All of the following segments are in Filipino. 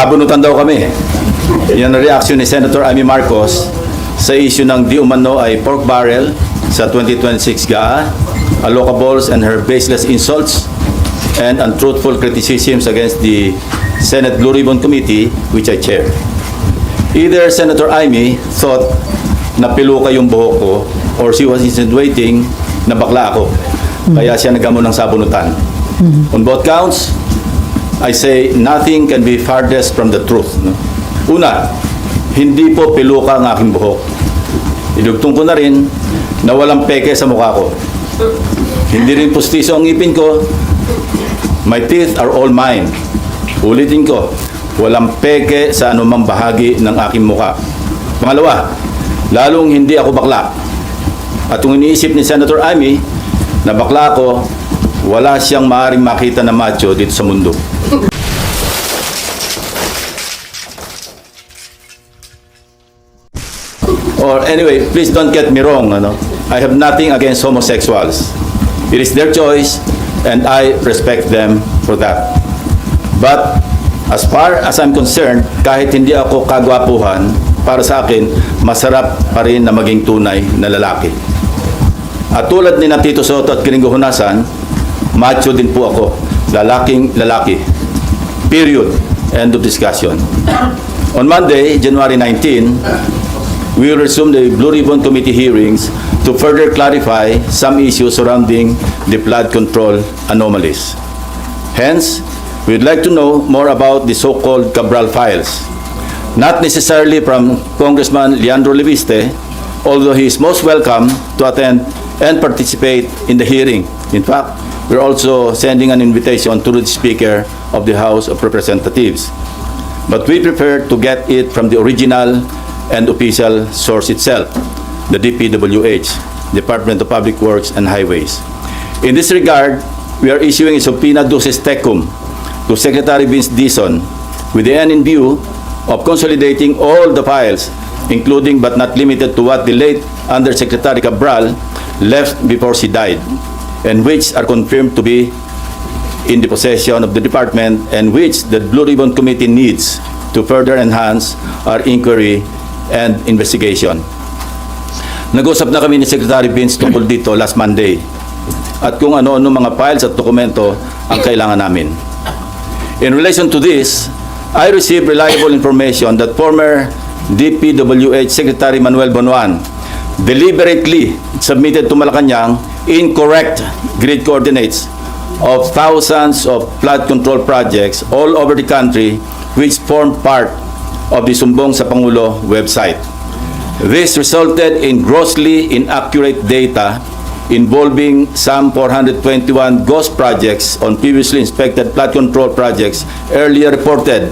Abunutan daw kami. Yan ang reaction ni Senator Amy Marcos sa issue ng di umano ay pork barrel sa 2026 GAA, allocables and her baseless insults and untruthful criticisms against the Senate Blue Ribbon Committee, which I chair. Either Senator Amy thought na piluka yung buhok ko or she was insinuating na bakla ako. Kaya siya nagamo ng sabunutan. On both counts, I say nothing can be farthest from the truth. No? Una, hindi po piluka ang aking buhok. Idugtong ko na rin na walang peke sa mukha ko. Hindi rin pustiso ang ngipin ko. My teeth are all mine. Ulitin ko, walang peke sa anumang bahagi ng aking mukha. Pangalawa, lalong hindi ako bakla. At kung iniisip ni Senator Amy na bakla ako, wala siyang maaaring makita na macho dito sa mundo. Or anyway, please don't get me wrong. I have nothing against homosexuals. It is their choice and I respect them for that. But as far as I'm concerned, kahit hindi ako kagwapuhan, para sa akin, masarap pa rin na maging tunay na lalaki. At tulad ni na Tito Soto at Kiringo Hunasan, macho din po ako. Lalaking lalaki. Period. End of discussion. On Monday, January 19, we will resume the Blue Ribbon Committee hearings to further clarify some issues surrounding the flood control anomalies. Hence, we would like to know more about the so-called Cabral files. Not necessarily from Congressman Leandro Leviste, although he is most welcome to attend and participate in the hearing. In fact, we're also sending an invitation to the Speaker of the House of Representatives. But we prefer to get it from the original and official source itself, the DPWH, Department of Public Works and Highways. In this regard, we are issuing a subpoena duces tecum to Secretary Vince Dizon with the end in view of consolidating all the files, including but not limited to what the late Undersecretary Cabral left before she died, and which are confirmed to be in the possession of the department and which the Blue Ribbon Committee needs to further enhance our inquiry and investigation. Nag-usap na kami ni Secretary Vince tungkol dito last Monday at kung ano-ano mga files at dokumento ang kailangan namin. In relation to this, I received reliable information that former DPWH Secretary Manuel Bonoan deliberately submitted to Malacanang incorrect grid coordinates of thousands of flood control projects all over the country which form part of the Sumbong sa Pangulo website. This resulted in grossly inaccurate data involving some 421 ghost projects on previously inspected flood control projects earlier reported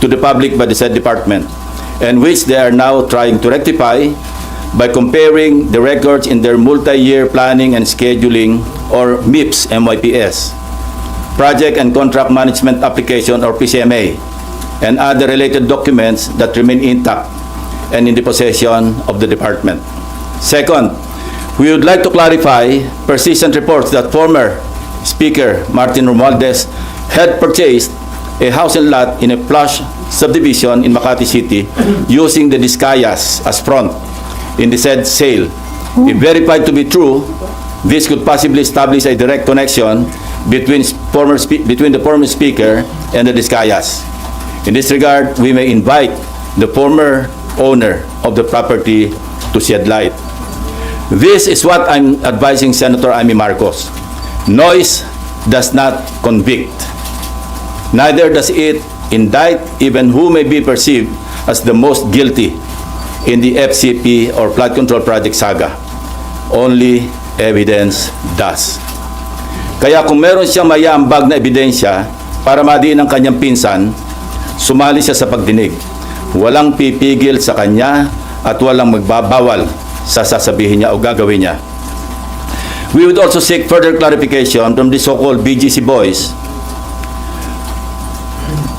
to the public by the said department, and which they are now trying to rectify by comparing the records in their multi-year planning and scheduling or MIPS MYPS, Project and Contract Management Application or PCMA, and other related documents that remain intact and in the possession of the department. Second, we would like to clarify persistent reports that former Speaker Martin Romualdez had purchased a house and lot in a plush subdivision in Makati City using the Discayas as front in the said sale. If verified to be true, this could possibly establish a direct connection between the former Speaker and the Discayas. In this regard, we may invite the former owner of the property to shed light. This is what I'm advising Senator Amy Marcos. Noise does not convict. Neither does it indict even who may be perceived as the most guilty in the FCP or flood control project saga. Only evidence does. Kaya kung meron siyang mayambag na ebidensya para madiin ang kanyang pinsan, sumali siya sa pagdinig. Walang pipigil sa kanya at walang magbabawal sa sasabihin niya o gagawin niya. We would also seek further clarification from the so-called BGC boys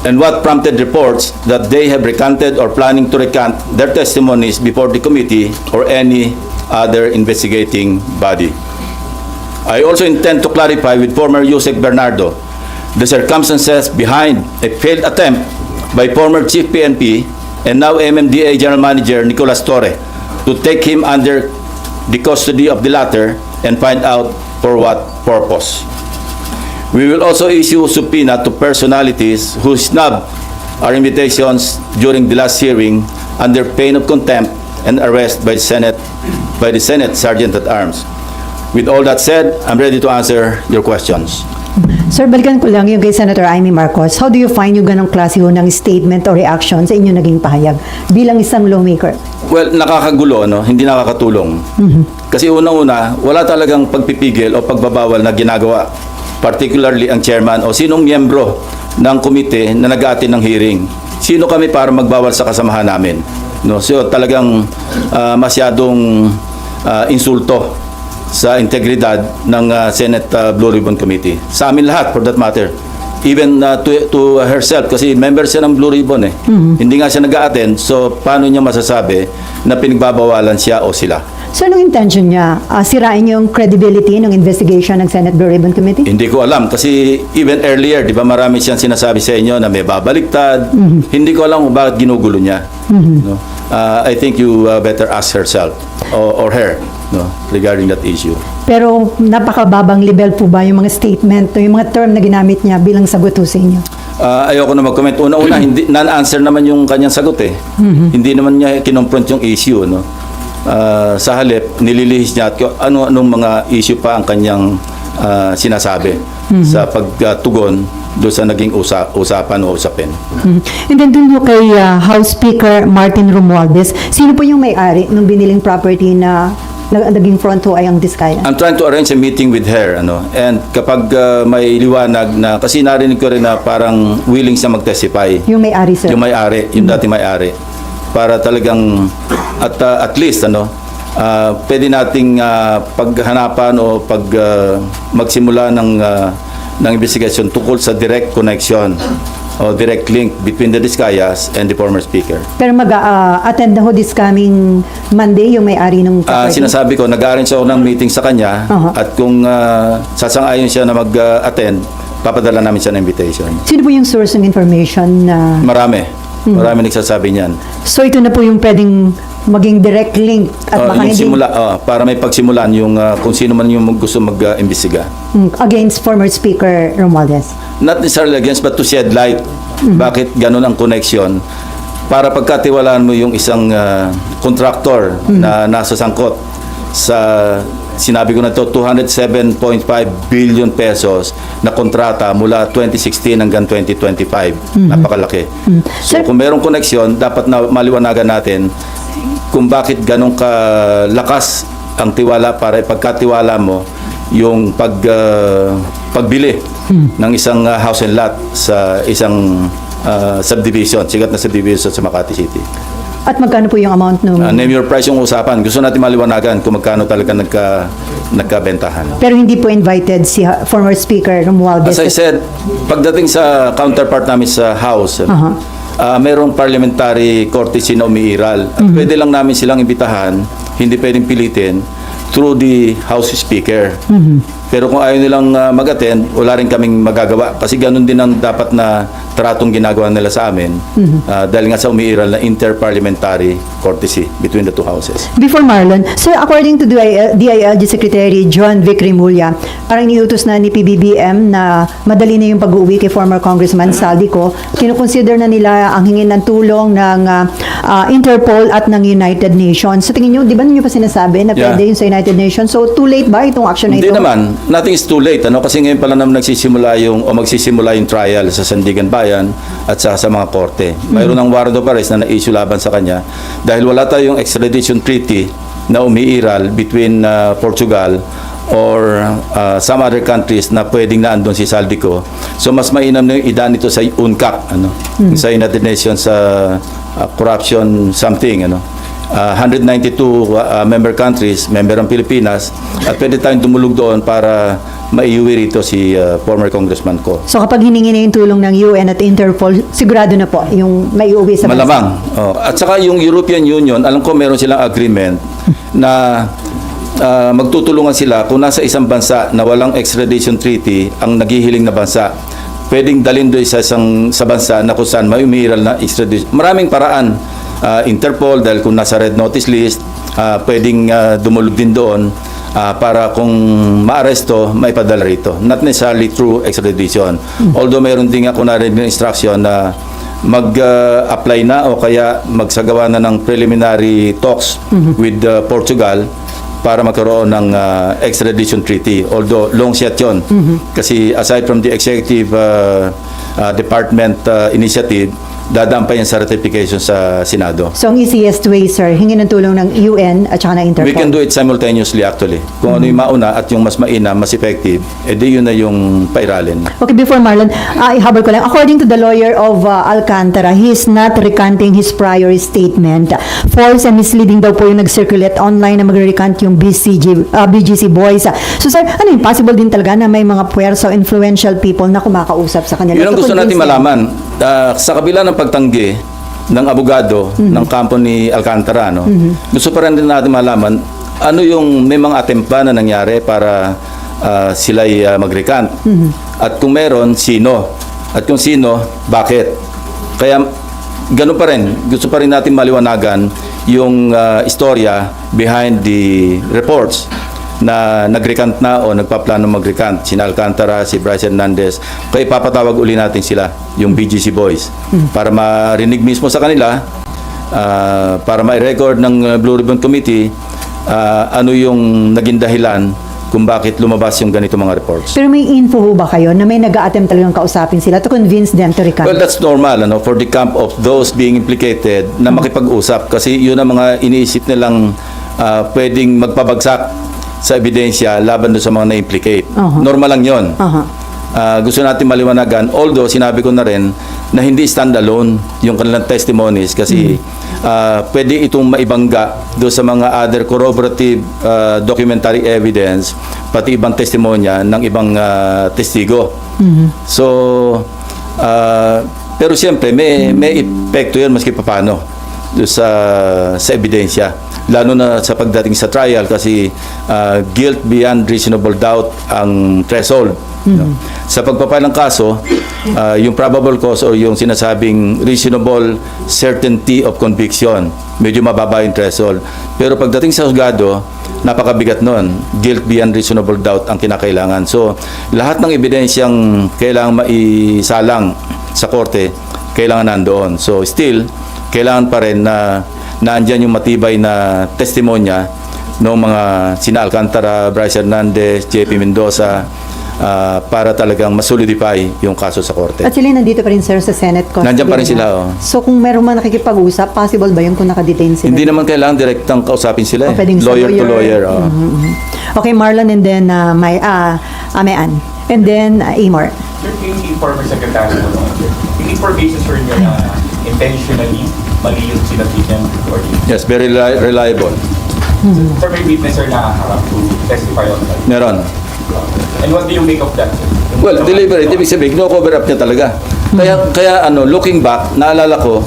and what prompted reports that they have recanted or planning to recant their testimonies before the committee or any other investigating body. I also intend to clarify with former Yusek Bernardo the circumstances behind a failed attempt by former Chief PNP and now MMDA General Manager Nicolas Torre to take him under the custody of the latter and find out for what purpose. We will also issue subpoena to personalities who snubbed our invitations during the last hearing under pain of contempt and arrest by the Senate Sergeant at Arms. With all that said, I'm ready to answer your questions. Sir, balikan ko lang yung kay Senator Amy Marcos. How do you find yung ganong klase ho ng statement or reaction sa inyong naging pahayag bilang isang lawmaker? Well, nakakagulo, no? Hindi nakakatulong. Kasi unang-una, wala talagang pagpipigil o pagbabawal na ginagawa. Particularly ang chairman o sinong miyembro ng komite na nag-aatin ng hearing. Sino kami para magbawal sa kasamahan namin? No? So talagang masyadong insulto sa integridad ng Senate Blue Ribbon Committee. Sa amin lahat, for that matter. Even to herself, kasi member siya ng Blue Ribbon eh. Hindi nga siya nag-a-attend, so paano niya masasabi na pinagbabawalan siya o sila? So, anong intention niya? Sirain yung credibility ng investigation ng Senate Blue Ribbon Committee? Hindi ko alam, kasi even earlier, di ba marami siyang sinasabi sa inyo na may babaliktad. Hindi ko alam kung bakit ginugulo niya. No? I think you better ask herself or her, no, regarding that issue. Pero napakababang level po ba yung mga statement o yung mga term na ginamit niya bilang sagot ho sa inyo? Ayoko na mag-comment. Una-una, hindi, non-answer naman yung kanyang sagot eh. Hindi naman niya kinonfront yung issue. No? Sa halip, nililihis niya at anong mga issue pa ang kanyang sinasabi sa pagtugon doon sa naging usapan o usapin. And then dun ho kay House Speaker Martin Romualdez, sino po yung may-ari ng biniling property na naging front ho ay ang Diskaya? I'm trying to arrange a meeting with her, and kapag may liwanag na, kasi narinig ko rin na parang willing siya mag-testify. Yung may-ari, sir? Yung may-ari, yung dating may-ari. Para talagang, at least, pwede nating paghanapan o magsimula ng investigasyon tungkol sa direct connection o direct link between the Diskayas and the former speaker. Pero mag-attend na ho this coming Monday yung may-ari ng property? Sinasabi ko, nag-arrange ako ng meeting sa kanya at kung sasang-ayon siya na mag-attend, papadala namin siya ng invitation. Sino po yung source ng information na... Marami nagsasabi niyan. So ito na po yung pwedeng maging direct link at baka yung hindi... para may pagsimulan yung kung sino man yung gusto mag-imbestiga. Against former Speaker Romualdez? Not necessarily against, but to shed light. Bakit ganun ang connection? Para pagkatiwalaan mo yung isang contractor na nasa sangkot sa, sinabi ko na to, 207.5 billion pesos na kontrata mula 2016 hanggang 2025. Napakalaki. So kung mayroong koneksyon, dapat na maliwanagan natin kung bakit ganun kalakas ang tiwala para ipagkatiwala mo yung pagbili ng isang house and lot sa isang subdivision, sikat na subdivision sa Makati City. At magkano po yung amount nung... Name your price yung usapan. Gusto natin maliwanagan kung magkano talaga nagkabentahan. Pero hindi po invited si former Speaker Romualdez? As I said, pagdating sa counterpart namin sa House, mayroong parliamentary courtesy na umiiral. At pwede lang namin silang imbitahan, hindi pwedeng pilitin, through the House Speaker. Pero kung ayaw nilang mag-attend, wala rin kaming magagawa. Kasi ganun din ang dapat na tratong ginagawa nila sa amin. Dahil nga sa umiiral na interparliamentary courtesy between the two houses. Before Marlon, sir, according to DILG Secretary John Vic Rimulya, parang niutos na ni PBBM na madali na yung pag-uwi kay former Congressman Saldico. Kinukonsider na nila ang hingin ng tulong ng Interpol at ng United Nations. Sa tingin nyo, di ba ninyo pa sinasabi na pwede yun sa United Nations? So, too late ba itong action na ito? Hindi naman. Nothing is too late. Kasi ngayon pala naman magsisimula yung trial sa Sandigan Bayan at sa mga korte. Mayroon ng warrant of arrest na na-issue laban sa kanya dahil wala tayong extradition treaty na umiiral between Portugal or some other countries na pwedeng naandun si Saldico. So mas mainam na yung idaan ito sa UNCAC, sa United Nations corruption something, 192 member countries, member ang Pilipinas, at pwede tayong dumulog doon para maiuwi rito si former congressman ko. So kapag hiningi na yung tulong ng UN at Interpol, sigurado na po yung maiuwi sa bansa? Malamang. At saka yung European Union, alam ko meron silang agreement na magtutulungan sila kung nasa isang bansa na walang extradition treaty ang naghihiling na bansa. pwedeng dalhin doon sa bansa na kung saan may umiiral na extradition. Maraming paraan. Interpol, dahil kung nasa red notice list, pwedeng dumulog din doon para kung maaresto, maipadala rito. Not necessarily through extradition. Although mayroon din ako narinig ng instruction na mag-apply na o kaya magsagawa na ng preliminary talks with Portugal para magkaroon ng extradition treaty. Although long shot yun. Kasi aside from the executive department initiative, dadaan pa yan sa ratification sa Senado. So, ang easiest way, sir, hingin ng tulong ng UN at saka ng Interpol. We can do it simultaneously actually. Kung ano yung mauna at yung mas maina, mas effective, edi yun na yung pairalin. Okay, before Marlon, ihabol ko lang. According to the lawyer of Alcantara, he is not recanting his prior statement. False and misleading daw po yung nag-circulate online na magre-recant yung BGC boys. So sir, ano yung possible din talaga na may mga puwersa o influential people na kumakausap sa kanila? Yun ang To gusto natin convince them? malaman. Sa kabila ng pagtanggi ng abogado ng kampo ni Alcantara, no? Gusto pa rin din natin malaman ano yung may mga attempt ba na nangyari para sila'y mag-recant. At kung meron, sino? At kung sino, bakit? Kaya ganun pa rin, gusto pa rin natin maliwanagan yung istorya behind the reports na nag-recant na o nagpaplano mag-recant. Sina Alcantara, si Bryce Hernandez. Kaya ipapatawag uli natin sila, yung BGC boys, para marinig mismo sa kanila, para ma-record ng Blue Ribbon Committee ano yung naging dahilan kung bakit lumabas yung ganito mga reports. Pero may info ho ba kayo na may nag-a-attempt talagang kausapin sila to convince them to recant? Well, that's normal for the camp of those being implicated na makipag-usap kasi yun ang mga iniisip nilang pwedeng magpabagsak sa ebidensya laban doon sa mga na-implicate. Normal lang yun. Gusto natin maliwanagan, although sinabi ko na rin na hindi stand-alone yung kanilang testimonies kasi pwede itong maibangga doon sa mga other corroborative documentary evidence pati ibang testimonya ng ibang testigo. So, pero siyempre may epekto yun maski paano doon sa ebidensya. Lalo na sa pagdating sa trial kasi guilt beyond reasonable doubt ang threshold. No? Sa pagpapile ng kaso, yung probable cause o yung sinasabing reasonable certainty of conviction, medyo mababa yung threshold. Pero pagdating sa husgado, napakabigat nun. Guilt beyond reasonable doubt ang kinakailangan. So, lahat ng ebidensyang kailangan maisalang sa korte, kailangan nandoon. So, still, kailangan pa rin na naandyan yung matibay na testimonya ng mga sina Alcantara, Bryce Hernandez, JP Mendoza para talagang masolidify yung kaso sa korte. At sila nandito pa rin, sir, sa Senate custody. Nandiyan pa rin sila, So kung meron man nakikipag-usap, possible ba yun kung nakadetain sila? Hindi naman kailangan direktang kausapin sila. Pwedeng sa Lawyer to lawyer. Okay, Marlon, and then Amean. And then Amor. Sir, yung former secretary mo naman, sir, yung information, sir, niya na intentionally mali yung sinabit niya or Yes, very reliable. for may witness, sir, na harap to testify on that. Meron. And what do you make of that, sir? Well, deliberate. Ibig sabihin, no-cover up niya talaga. Kaya looking back, naalala ko,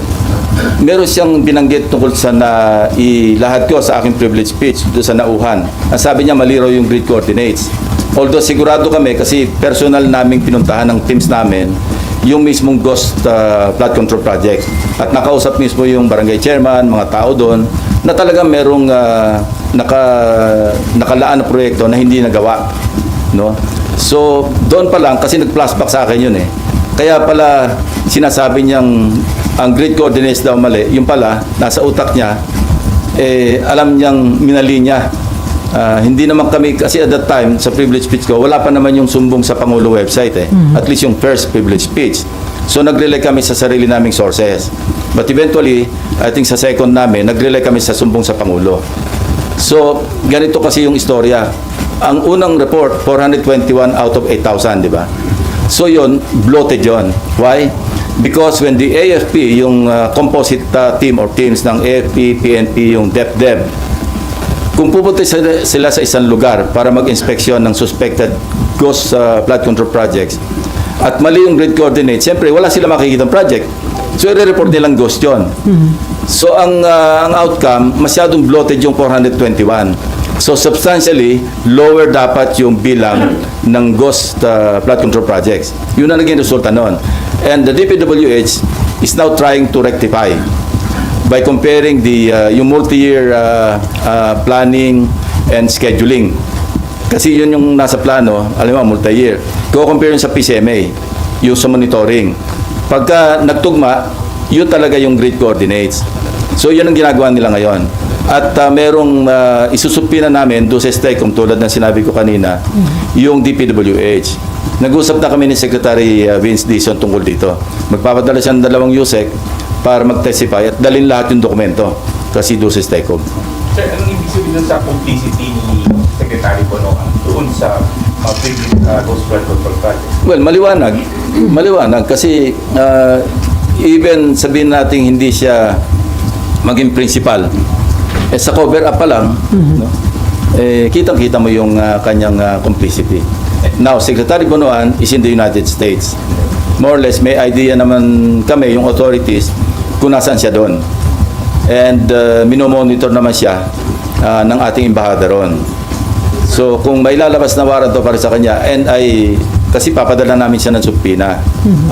meron siyang binanggit tungkol sa ilahad ko sa aking privilege speech doon sa nauhan. Ang sabi niya, maliraw yung grid coordinates. Although sigurado kami kasi personal naming pinuntahan ng teams namin yung mismong ghost flood control project. At nakausap mismo yung barangay chairman, mga tao doon, na talagang merong nakalaan na proyekto na hindi nagawa. No? So, doon pa lang, kasi nag-flashback sa akin yun eh. Kaya pala, sinasabi niyang ang grid coordinates daw mali. Yung pala, nasa utak niya, alam niyang minali niya. Hindi naman kami, kasi at that time, sa privilege speech ko, wala pa naman yung sumbong sa Pangulo website eh. At least yung first privilege speech. So, nag-rely kami sa sarili naming sources. But eventually, I think sa second namin, nag-rely kami sa sumbong sa Pangulo. So, ganito kasi yung istorya. Ang unang report, 421 out of 8,000, di ba? So, yun, bloated yun. Why? Because when the AFP, yung composite team or teams ng AFP, PNP, yung DepDep, kung pupunta sila sa isang lugar para mag-inspeksyon ng suspected ghost flood control projects at mali yung grid coordinate, siyempre wala sila makikita ng project. So, i-report nilang ghost yun. So, ang outcome, masyadong bloated yung 421. So substantially, lower dapat yung bilang ng ghost flood control projects. Yun ang naging resulta noon. And the DPWH is now trying to rectify by comparing yung multi-year planning and scheduling. Kasi yun yung nasa plano, alam mo, multi-year. Compare yun sa PCMA, yung sa monitoring. Pagka nagtugma, yun talaga yung grid coordinates. So yun ang ginagawa nila ngayon. At merong isusupina namin doon sa STECOM, tulad ng sinabi ko kanina, yung DPWH. Nag-usap na kami ni Secretary Vince Dizon tungkol dito. Magpapadala siya ng 2 USEC para mag-testify at dalhin lahat yung dokumento kasi doon sa STECOM. Sir, anong ibig sabihin sa complicity ni Secretary Bonoan doon sa previous ghost flood control project? Well, maliwanag. Maliwanag kasi even sabihin natin hindi siya maging principal, sa cover up pa lang, no? Kitang-kita mo yung kanyang complicity. Now, Secretary Bonoan is in the United States. More or less, may idea naman kami, yung authorities, kung nasaan siya doon. And minomonitor naman siya ng ating embahada ron. So, kung may lalabas na warrant para sa kanya, and kasi papadala namin siya ng subpoena.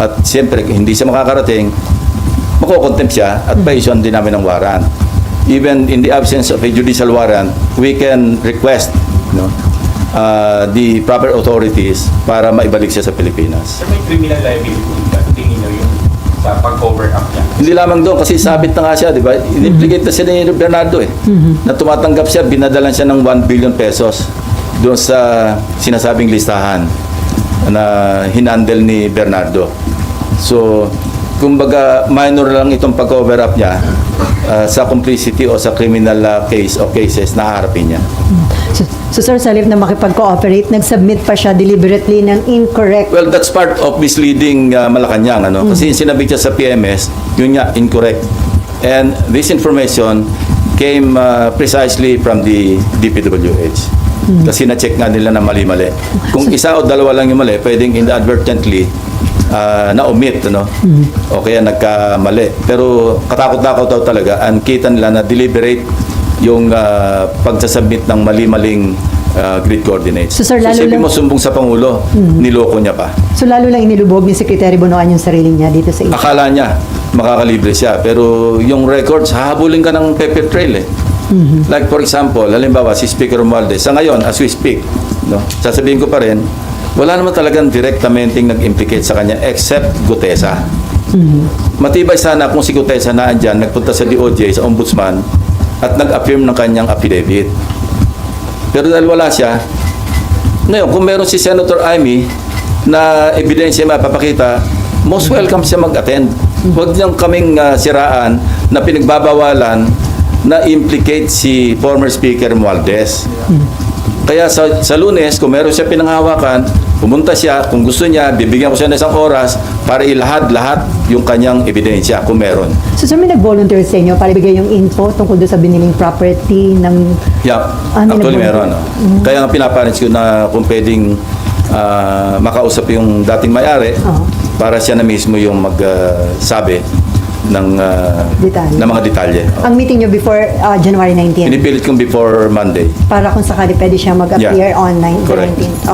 At siyempre, hindi siya makakarating, makokontempt siya at pa-issue din namin ng warrant. Even in the absence of a judicial warrant, we can request the proper authorities para maibalik siya sa Pilipinas. Sir, may criminal liability ba? Tingin nyo yung sa pag-cover up niya? Hindi lamang doon kasi sabit na nga siya, di ba? In-implicate na siya ni Bernardo na tumatanggap siya, binadalan siya ng 1 billion pesos doon sa sinasabing listahan na hinandle ni Bernardo. So, kumbaga minor lang itong pag-cover up niya sa complicity o sa criminal case o cases na haharapin niya. So sir, sa halip na makipag-cooperate, nag-submit pa siya deliberately ng incorrect. Well, that's part of misleading Malacanang. Kasi yung sinabi niya sa PMS, yun nga, incorrect. And this information came precisely from the DPWH. Kasi na-check nga nila na mali-mali. Kung isa o dalawa lang yung mali, pwedeng inadvertently na-omit, o kaya nagkamali. Pero katakot-takot daw talaga, and kita nila na deliberate yung pagsasubmit ng mali-maling grid coordinates. So, sir, lalo isipin lang- mo sumbong sa Pangulo, niloko niya pa. So lalo lang inilubog ni Secretary Bonoan yung sarili niya dito sa Akala niya makakalibre siya, pero yung records, hahabulin ka ng paper trail Like for example, halimbawa si Speaker Romualdez, sa ngayon, as we speak, sasabihin ko pa rin, wala naman talagang directamente nag-implicate sa kanya except Gutesa. Matibay sana kung si Gutesa na andyan, nagpunta sa DOJ, sa Ombudsman, at nag-affirm ng kanyang affidavit. Pero dahil wala siya, ngayon, kung meron si Senator Amy na ebidensya mapapakita, most welcome siya mag-attend. Huwag niyang kaming siraan na pinagbabawalan na implicate si former Speaker Romualdez. Kaya sa Lunes, kung meron siya pinanghawakan, pumunta siya, kung gusto niya, bibigyan ko siya ng 1 oras para ilahad lahat yung kanyang ebidensya kung meron. So sir, may nag-volunteer sa inyo para ibigay yung info tungkol doon sa biniling property ng... Yeah, may actually nag-volunteer. meron. Kaya nga pinaparents ko na kung pwedeng makausap yung dating may-ari para siya na mismo yung magsabi ng Detalye. ng mga detalye. Ang meeting nyo before January 19 Pinipilit kong before Monday. para kung sakali pwede siya mag-appear Yeah. on Correct. 19.